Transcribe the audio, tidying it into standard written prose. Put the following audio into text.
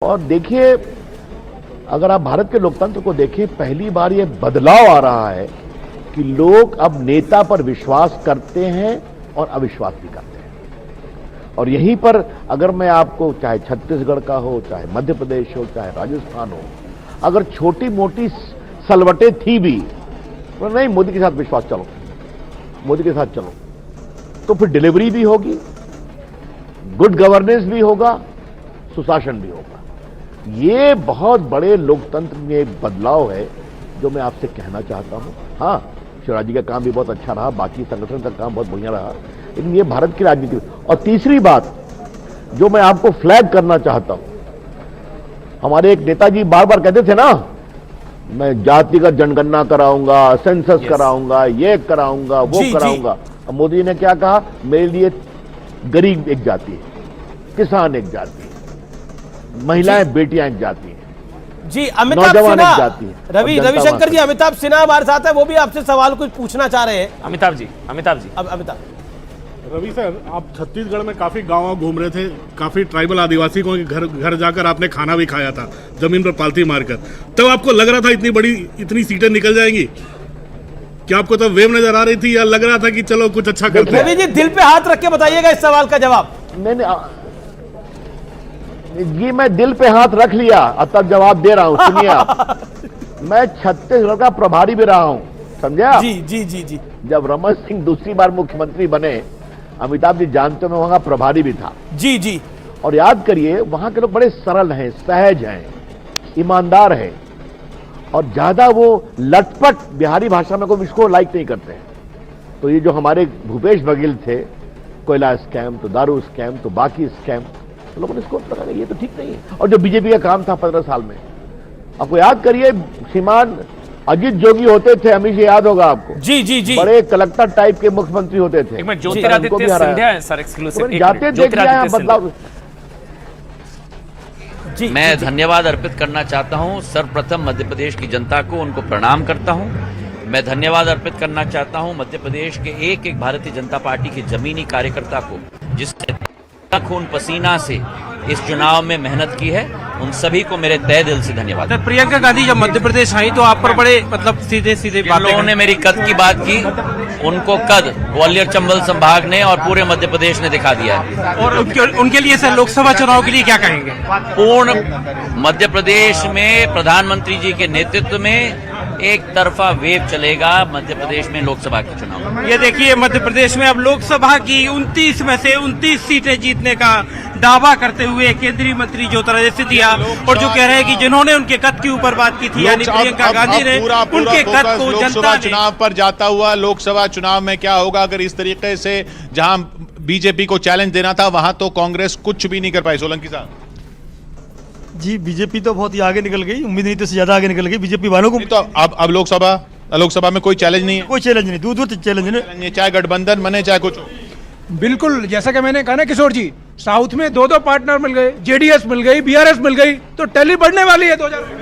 और देखिए, अगर आप भारत के लोकतंत्र को देखिए, पहली बार ये बदलाव आ रहा है कि लोग अब नेता पर विश्वास करते हैं और अविश्वास भी करते हैं। और यहीं पर अगर मैं आपको, चाहे छत्तीसगढ़ का हो, चाहे मध्य प्रदेश हो, चाहे राजस्थान हो, अगर छोटी मोटी सलवटें थी भी तो नहीं, मोदी के साथ विश्वास चलो, मोदी के साथ चलो, तो फिर डिलीवरी भी होगी, गुड गवर्नेंस भी होगा, सुशासन भी होगा। ये बहुत बड़े लोकतंत्र में एक बदलाव है जो मैं आपसे कहना चाहता हूं। हाँ, शिवराज जी का काम भी बहुत अच्छा रहा, बाकी संगठन का काम बहुत बढ़िया रहा, लेकिन ये भारत की राजनीति। और तीसरी बात जो मैं आपको फ्लैग करना चाहता हूं, हमारे एक नेताजी बार बार कहते थे ना, मैं जातिगत जनगणना कराऊंगा, सेंसस कराऊंगा, ये कराऊंगा, वो कराऊंगा। अब मोदी जी ने क्या कहा, मेरे लिए गरीब एक जाति है, किसान एक जाति है, महिलाएं बेटियां एक जाति हैं, जी। अमिताभ सिन्हा, रविशंकर जी, अमिताभ सिन्हा हमारे साथ है, वो भी आपसे सवाल कुछ पूछना चाह रहे हैं। अमिताभ जी अमिताभ रवि सर, आप छत्तीसगढ़ में काफी गांव घूम रहे थे, काफी ट्राइबल आदिवासी को घर घर जाकर आपने खाना भी खाया था, जमीन पर पालती मारकर। तब आपको लग रहा था इतनी सीटें निकल जाएंगी? क्या आपको तब वेव नजर आ रही थी या लग रहा था कि चलो कुछ अच्छा करते हैं? रवि जी, दिल पे हाथ रख के बताइएगा इस सवाल का जवाब। ये मैं दिल पे हाथ रख लिया और तब जवाब दे रहा हूं। सुनिए आप, मैं छत्तीसगढ़ का प्रभारी भी रहा हूं, समझे आप? जी। जब रमन सिंह दूसरी बार मुख्यमंत्री बने, अमिताभ जी जानते हो, मैं वहां प्रभारी भी था। जी। और याद करिए, वहां के लोग बड़े सरल हैं, सहज हैं, ईमानदार हैं, और ज्यादा वो लटपट बिहारी भाषा में कोई इसको लाइक नहीं करते हैं। तो ये जो हमारे भूपेश बघेल थे, कोयला स्कैम, तो दारू स्कैम, तो बाकी स्कैम, तो लोगों ने इसको लगा ये तो ठीक नहीं है। और जो बीजेपी का काम था 15 साल में, आपको याद करिए, श्रीमान अजीत जोगी होते थे, हमेशा याद होगा आपको। जी। बड़े कलेक्टर टाइप के मुख्यमंत्री होते थे। जाते देखिए बदलाव। मैं धन्यवाद अर्पित करना चाहता हूं सर्वप्रथम मध्य प्रदेश की जनता को, उनको प्रणाम करता हूं। मैं धन्यवाद अर्पित करना चाहता हूं मध्य प्रदेश के एक भारतीय जनता पार्टी के जमीनी कार्यकर्ता को, जिसने खून पसीना से इस चुनाव में मेहनत की है। उन सभी को मेरे तहे दिल से धन्यवाद। प्रियंका गांधी जब मध्य प्रदेश आई तो आप पर बड़े सीधे लोगों ने मेरी कद की बात की, उनको कद ग्वालियर चंबल संभाग ने और पूरे मध्य प्रदेश ने दिखा दिया है। और उनके लिए सर, लोकसभा चुनाव के लिए क्या कहेंगे? पूर्ण मध्य प्रदेश में प्रधानमंत्री जी के नेतृत्व में एक तरफा वेव चलेगा मध्य प्रदेश में लोकसभा के चुनाव। ये देखिए, मध्य प्रदेश में अब लोकसभा की 29 में से 29 सीटें जीतने का दावा करते हुए केंद्रीय मंत्री ज्योतिरादित्य सिंधिया, और जो कह रहे हैं कि जिन्होंने उनके कद के ऊपर बात की थी, यानी प्रियंका गांधी ने, उनके कद को जनता ने। चुनाव पर जाता हुआ लोकसभा चुनाव में क्या होगा अगर इस तरीके से जहां बीजेपी को चैलेंज देना था वहां तो कांग्रेस कुछ भी नहीं कर पाई? सोलंकी साहब जी, बीजेपी तो बहुत ही आगे निकल गई, उम्मीद नहीं थी से ज्यादा आगे निकल गई बीजेपी वालों को। तो अब लोकसभा में कोई चैलेंज नहीं है? कोई चैलेंज नहीं, दूर चैलेंज नहीं, चाहे गठबंधन बने चाहे कुछ। बिल्कुल, जैसा कि मैंने कहा ना किशोर जी, साउथ में दो पार्टनर मिल गए, जेडीएस मिल गई, बीआरएस मिल गई, तो टैली बढ़ने वाली है 2000 में।